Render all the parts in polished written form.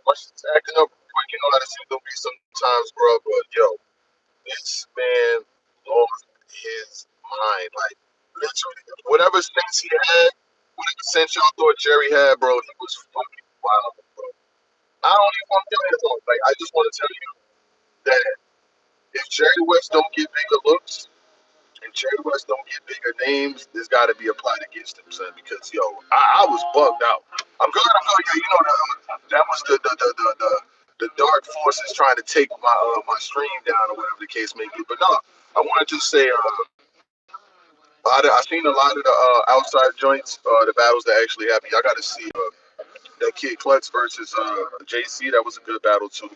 What's acting up quick, you know how to see there'll be sometimes, bro. But yo, this man lost his mind. Like literally, whatever sense he had, whatever sense y'all thought Jerry had, bro, he was fucking wild, bro. I don't even want to tell you though. Like I just want to tell you that if Jerry West don't get bigger looks and Jerry West don't get bigger names, there's got to be a plot against him, son. Because yo, I was bugged out. I'm good. I'm good. Yeah, you know that was the dark forces trying to take my stream down or whatever the case may be. But no, I wanted to say I seen a lot of the outside joints, the battles that actually happened. Y'all got to see that kid Klutz versus JC. That was a good battle too.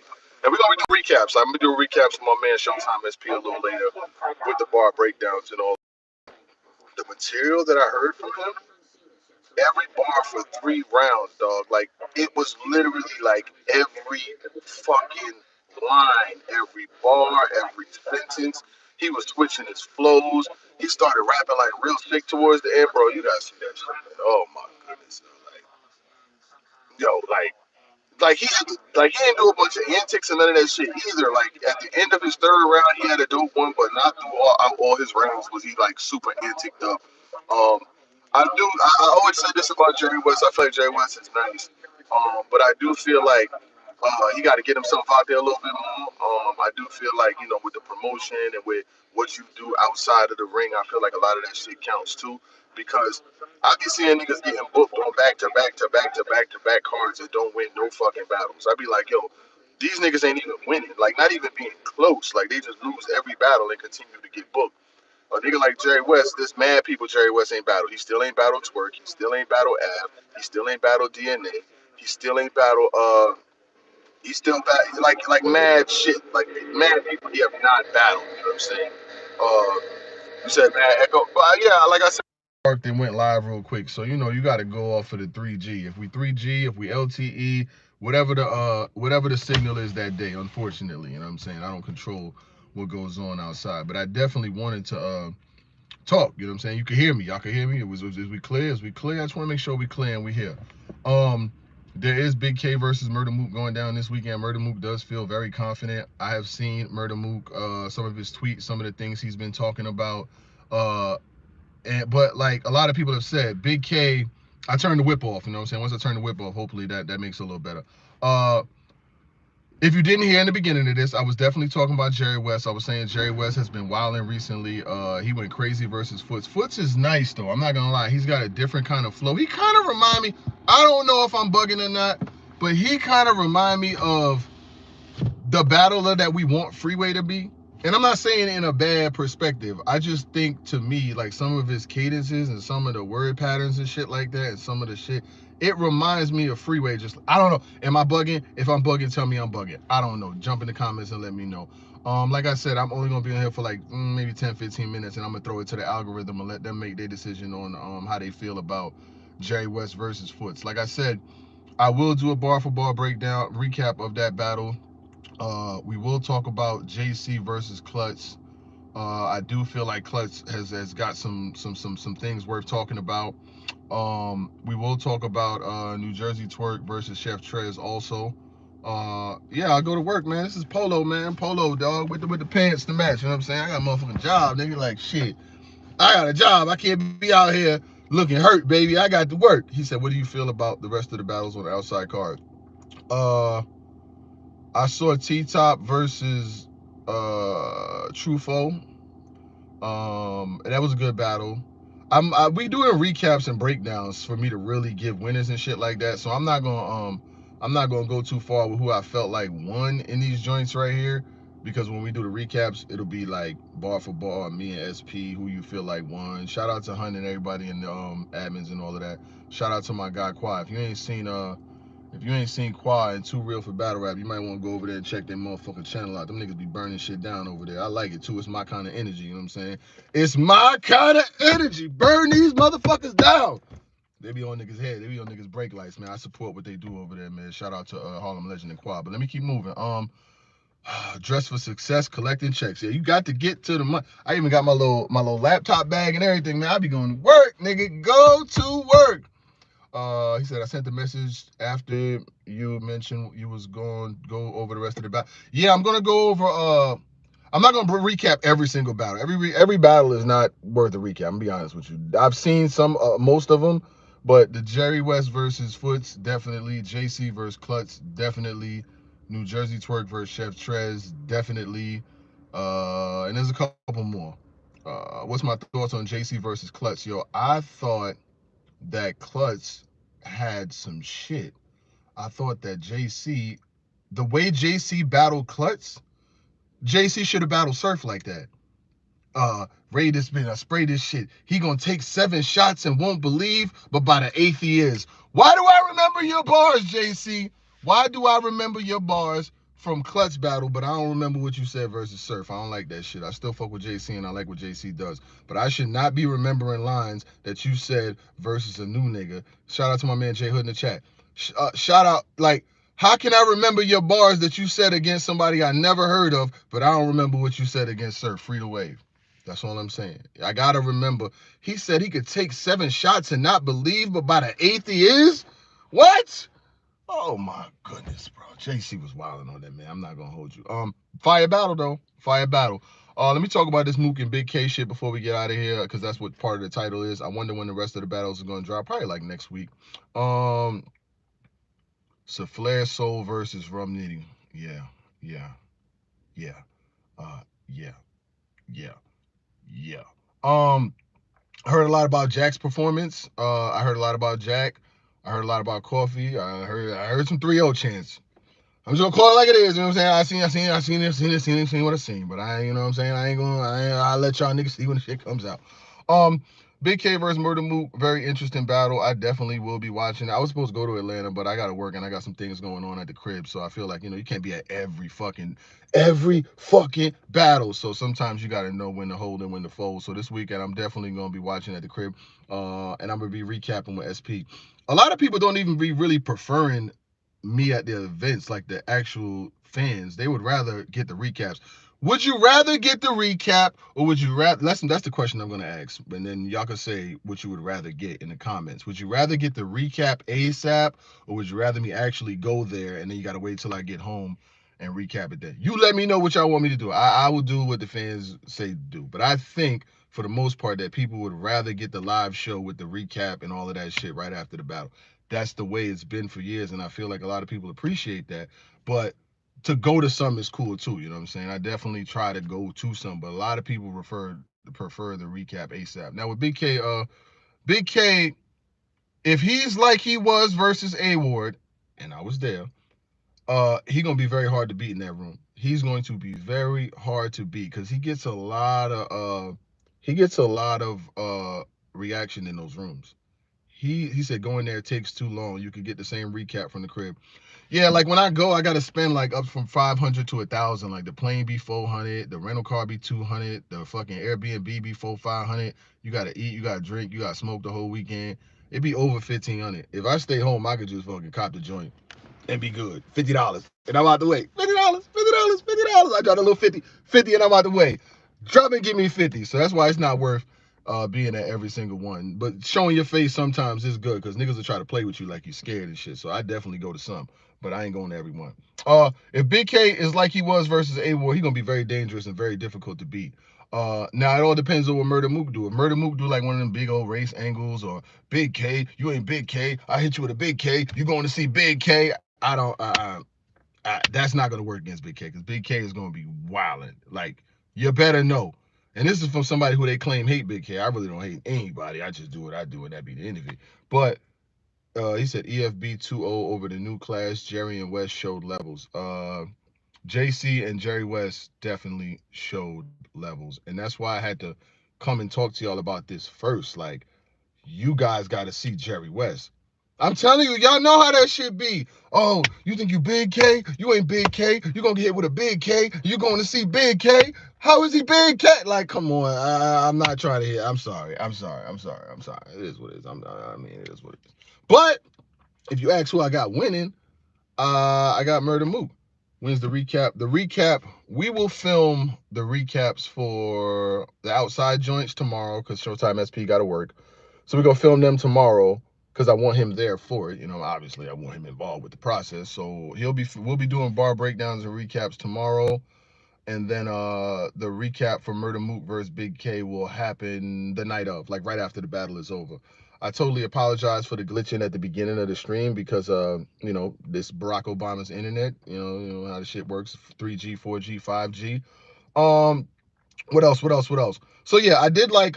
And we're gonna do recaps. I'm gonna do recaps with my man Showtime SP a little later with the bar breakdowns and all. The material that I heard from him, every bar for 3 rounds, dog. Like it was literally like every fucking line, every bar, every sentence. He was switching his flows. He started rapping like real sick towards the end, bro. You gotta see that shit, man. Oh my goodness, like yo, like he didn't do a bunch of antics and none of that shit either. Like at the end of his third round, he had a dope one, but not through all his rounds was he like super anticked up. Um, I always say this about Jerry West. I feel like Jerry West is nice, but I do feel like he got to get himself out there a little bit more. I do feel like with the promotion and with what you do outside of the ring, I feel like a lot of that shit counts too because I be seeing niggas getting booked on back to back to back to back to back cards that don't win no fucking battles. I be like, yo, these niggas ain't even winning. Like, not even being close. Like, they just lose every battle and continue to get booked. A nigga like Jerry West, this mad people Jerry West ain't battled. He still ain't battled Twerk. He still ain't battled Ab. He still ain't battled DNA. He still ain't battled, he still like mad shit. Like, mad people he have not battled. You know what I'm saying? You said mad echo. But yeah, like I said, Park then went live real quick. So you got to go off of the 3G. If we 3G, if we LTE, whatever the signal is that day. Unfortunately, you know what I'm saying. I don't control what goes on outside, but I definitely wanted to talk. You know what I'm saying. You can hear me. Y'all can hear me. Was we clear? Is we clear? I just want to make sure we clear and we here. Um. There is Big K versus Murda Mook going down this weekend. Murda Mook does feel very confident. I have seen Murda Mook, some of his tweets, some of the things he's been talking about. Uh, but like a lot of people have said, Big K, I turned the whip off. You know what I'm saying? Once I turn the whip off, hopefully that makes it a little better. If you didn't hear in the beginning of this, I was definitely talking about Jerry West. I was saying Jerry West has been wilding recently. He went crazy versus Foots. Foots is nice though. I'm not gonna lie. He's got a different kind of flow. He kind of remind me. I don't know if I'm bugging or not, but he kind of remind me of the battler that we want Freeway to be. And I'm not saying in a bad perspective. I just think to me, like some of his cadences and some of the word patterns and shit like that, and some of the shit, it reminds me of Freeway. Just I don't know. Am I bugging? If I'm bugging, tell me I'm bugging. I don't know. Jump in the comments and let me know. Like I said, I'm only gonna be on here for like maybe 10, 15 minutes, and I'm gonna throw it to the algorithm and let them make their decision on how they feel about Jerry West versus Foots. Like I said, I will do a bar for bar breakdown recap of that battle. We will talk about JC versus Klutz. I do feel like Klutz has got some things worth talking about. We will talk about New Jersey Twerk versus Chef Trez also. Yeah, I go to work, man. This is Polo, man. Polo, dog, with the pants to match. You know what I'm saying? I got a motherfucking job, nigga. Like shit, I got a job. I can't be out here looking hurt, baby. I got to work. He said, "What do you feel about the rest of the battles on the outside card?" Uh, I saw T Top versus Trufo. And that was a good battle. We doing recaps and breakdowns for me to really give winners and shit like that. So I'm not gonna go too far with who I felt like won in these joints right here, because when we do the recaps, it'll be like bar for bar, me and SP, who you feel like won. Shout out to Hunt and everybody in the admins and all of that. Shout out to my guy Quad. If you ain't seen Quad and Too Real for Battle Rap, you might want to go over there and check their motherfucking channel out. Them niggas be burning shit down over there. I like it too. It's my kind of energy, you know what I'm saying? It's my kind of energy. Burn these motherfuckers down. They be on niggas' head. They be on niggas' brake lights, man. I support what they do over there, man. Shout out to Harlem Legend and Quad. But let me keep moving. Dress for success, collecting checks. Yeah, you got to get to the money. I even got my little laptop bag and everything, man. I be going to work, nigga. Go to work. He said I sent the message after you mentioned you was going to go over the rest of the battle. Yeah, I'm gonna go over. I'm not gonna recap every single battle. Every battle is not worth a recap. I'm gonna be honest with you. I've seen some, most of them, but the Jerry West versus Foots definitely. JC versus Klutz definitely. New Jersey Twerk versus Chef Trez definitely. And there's a couple more. What's my thoughts on JC versus Klutz? Yo, I thought that Klutz had some shit. I thought that JC, the way JC battled Klutz, JC should have battled Surf like that. Ray this man, I spray this shit. He gonna take 7 shots and won't believe, but by the 8th he is. Why do I remember your bars, JC? Why do I remember your bars from Clutch Battle, but I don't remember what you said versus Surf? I don't like that shit. I still fuck with JC and I like what JC does, but I should not be remembering lines that you said versus a new nigga. Shout out to my man Jay Hood in the chat. Shout out, like, how can I remember your bars that you said against somebody I never heard of, but I don't remember what you said against Surf? Free to wave. That's all I'm saying. I gotta remember. He said he could take 7 shots and not believe, but by the 8th he is? What? Oh my goodness, bro. JC was wilding on that, man. I'm not gonna hold you. Fire battle though. Fire battle. Let me talk about this Mook and Big K shit before we get out of here, because that's what part of the title is. I wonder when the rest of the battles are gonna drop. Probably like next week. So Flair Soul versus Rum Nitty. Yeah, yeah, yeah. Yeah, yeah, yeah. I heard a lot about Jack's performance. I heard a lot about Jack. I heard a lot about Coffee. I heard some 3-0 chants. I'm just gonna call it like it is. You know what I'm saying? I seen what I seen. But you know what I'm saying? I'll let y'all niggas see when the shit comes out. Um, Big K versus Murda Mook, very interesting battle. I definitely will be watching. I was supposed to go to Atlanta, but I gotta work and I got some things going on at the crib. So I feel like, you can't be at every fucking battle. So sometimes you gotta know when to hold and when to fold. So this weekend I'm definitely gonna be watching at the crib. And I'm gonna be recapping with SP. A lot of people don't even be really preferring me at the events, like the actual fans. They would rather get the recaps. Would you rather get the recap, or would you rather? That's the question I'm gonna ask, and then y'all can say what you would rather get in the comments. Would you rather get the recap ASAP, or would you rather me actually go there and then you gotta wait till I get home and recap it then? You let me know what y'all want me to do. I will do what the fans say do, but I think for the most part that people would rather get the live show with the recap and all of that shit right after the battle. That's the way it's been for years, and I feel like a lot of people appreciate that. But to go to some is cool too. You know what I'm saying? I definitely try to go to some, but a lot of people prefer the recap ASAP. Now with Big K, if he's like he was versus A Ward, and I was there, he gonna be very hard to beat in that room. He's going to be very hard to beat because he gets a lot of reaction in those rooms. He said going there takes too long. You could get the same recap from the crib. Yeah, like when I go, I gotta spend like up from 500 to 1,000. Like the plane be 400, the rental car be 200, the fucking Airbnb be 500. You gotta eat, you gotta drink, you gotta smoke the whole weekend. It be over 1,500. If I stay home, I could just fucking cop the joint and be good. $50, and I'm out the way. $50, $50, $50. I got a little 50, and I'm out the way. Drop and give me 50. So that's why it's not worth being at every single one. But showing your face sometimes is good because niggas will try to play with you like you scared and shit. So I definitely go to some, but I ain't going to every one. If Big K is like he was versus A War, he gonna be very dangerous and very difficult to beat. Now it all depends on what Murda Mook do. If Murda Mook do like one of them big old race angles, or Big K, you ain't Big K, I hit you with a Big K, you going to see Big K. I don't. That's not gonna work against Big K because Big K is gonna be wilding. Like, you better know. And this is from somebody who they claim hate Big K. I really don't hate anybody. I just do what I do, and that be the end of it. But he said EFB 2-0 over the new class. Jerry and West showed levels. JC and Jerry West definitely showed levels, and that's why I had to come and talk to y'all about this first. Like, you guys got to see Jerry West. I'm telling you, y'all know how that shit be. Oh, you think you Big K? You ain't Big K. You gonna get hit with a Big K. You going to see Big K? How is he Big K? Like, come on. I'm not trying to hit. I'm sorry. It is what it is. It is what it is. But if you ask who I got winning, I got Murda Mook. Wins the recap. The recap, we will film the recaps for the outside joints tomorrow because Showtime SP got to work. So we're going to film them tomorrow. because I want him there for it. You know, obviously I want him involved with the process. So we'll be doing bar breakdowns and recaps tomorrow. And then the recap for Murda Mook versus Bigg K will happen the night of, like right after the battle is over. I totally apologize for the glitching at the beginning of the stream because you know, this Barack Obama's internet, you know how the shit works, 3G, 4G, 5G. Um what else? What else? What else? So yeah, I did like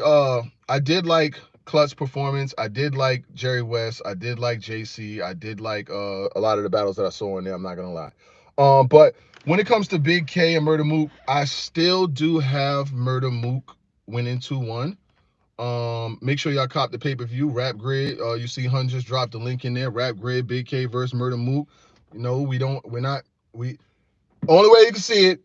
Clutch performance. I did like Jerry West. I did like JC. I did like a lot of the battles that I saw in there, I'm not gonna lie. But when it comes to Bigg K and Murda Mook, I still do have Murda Mook winning 2-1. Make sure y'all cop the pay-per-view, Rap Grid. You see Hun just dropped the link in there. Rap Grid, Bigg K versus Murda Mook. You know, we only way you can see it,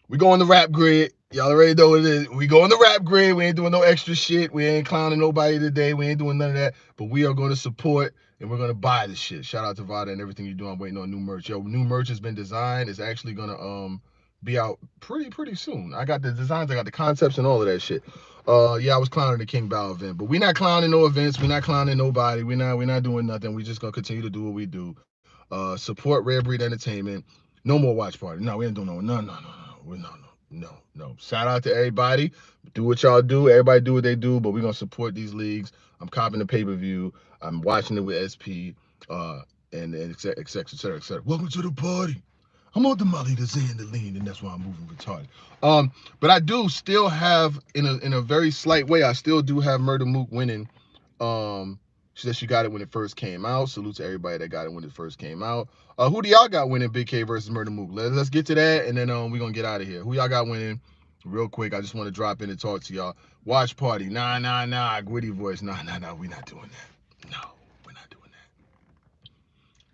we go on the Rap Grid. Y'all already know what it is. We go on the Rap Grid. We ain't doing no extra shit. We ain't clowning nobody today. We ain't doing none of that. But we are going to support and we're going to buy this shit. Shout out to Vada and everything you're doing. I'm waiting on new merch. Yo, new merch has been designed. It's actually going to be out pretty soon. I got the designs. I got the concepts and all of that shit. Yeah, I was clowning the King Bow event, but we not clowning no events. We not clowning nobody. We not doing nothing. We just gonna continue to do what we do. Support Rare Breed Entertainment. No more watch party. No, we ain't doing no. Shout out to everybody. Do what y'all do. Everybody do what they do, but we're gonna support these leagues. I'm copping the pay-per-view. I'm watching it with SP, and et cetera, et cetera, et cetera, et cetera. Welcome to the party. I'm on the Molly, the Zan, the lean, and that's why I'm moving retarded. But I do still have, in a very slight way, I still do have Murda Mook winning. She said she got it when it first came out. Salute to everybody that got it when it first came out. Who do y'all got winning Bigg K versus Murda Mook? Let's get to that, and then we're gonna get out of here. Who y'all got winning? Real quick, I just want to drop in and talk to y'all. Watch party. Nah. Gritty voice. Nah. We're not doing that. No, we're not doing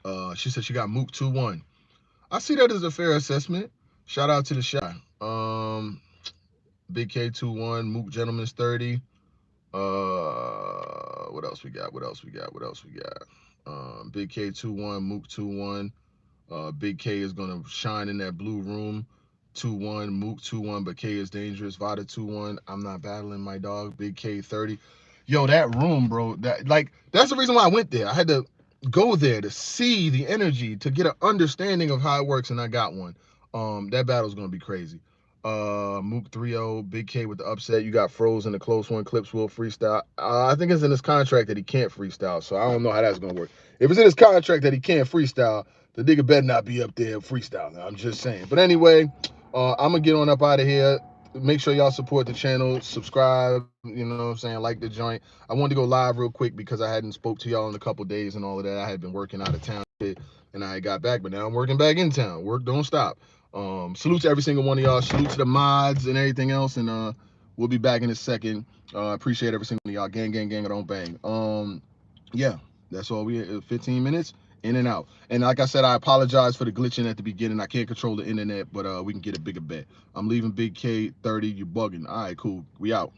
that. She said she got Mook 2-1. I see that as a fair assessment. Shout out to the shot. Bigg K 2-1. Mook Gentleman's 30. What else we got? Bigg K 2-1. Mook 2-1. Bigg K is gonna shine in that blue room. 2-1. Mook 2-1. But K is dangerous. Vada 2-1. I'm not battling my dog. Bigg K 30. Yo, that room, bro. That's the reason why I went there. I had to go there to see the energy, to get an understanding of how it works, and I got one. That battle's gonna be crazy. Mook 3-0, Bigg K with the upset. You got Froze in the close one. Clips will freestyle. I think it's in his contract that he can't freestyle, so I don't know how that's gonna work. If it's in his contract that he can't freestyle, the nigga better not be up there freestyling. I'm just saying. But anyway, I'm gonna get on up out of here. Make sure y'all support the channel, subscribe, you know what I'm saying, like the joint. I wanted to go live real quick because I hadn't spoke to y'all in a couple days and all of that. I had been working out of town and I got back, but now I'm working back in town. Work don't stop. Salute to every single one of y'all. Salute to the mods and everything else, and we'll be back in a second. Appreciate every single one of y'all. Gang, or don't bang. Yeah, that's all. We 15 minutes in and out. And like I said, I apologize for the glitching at the beginning. I can't control the internet, but we can get a bigger bet. I'm leaving Bigg K 30. You bugging? All right, cool. We out.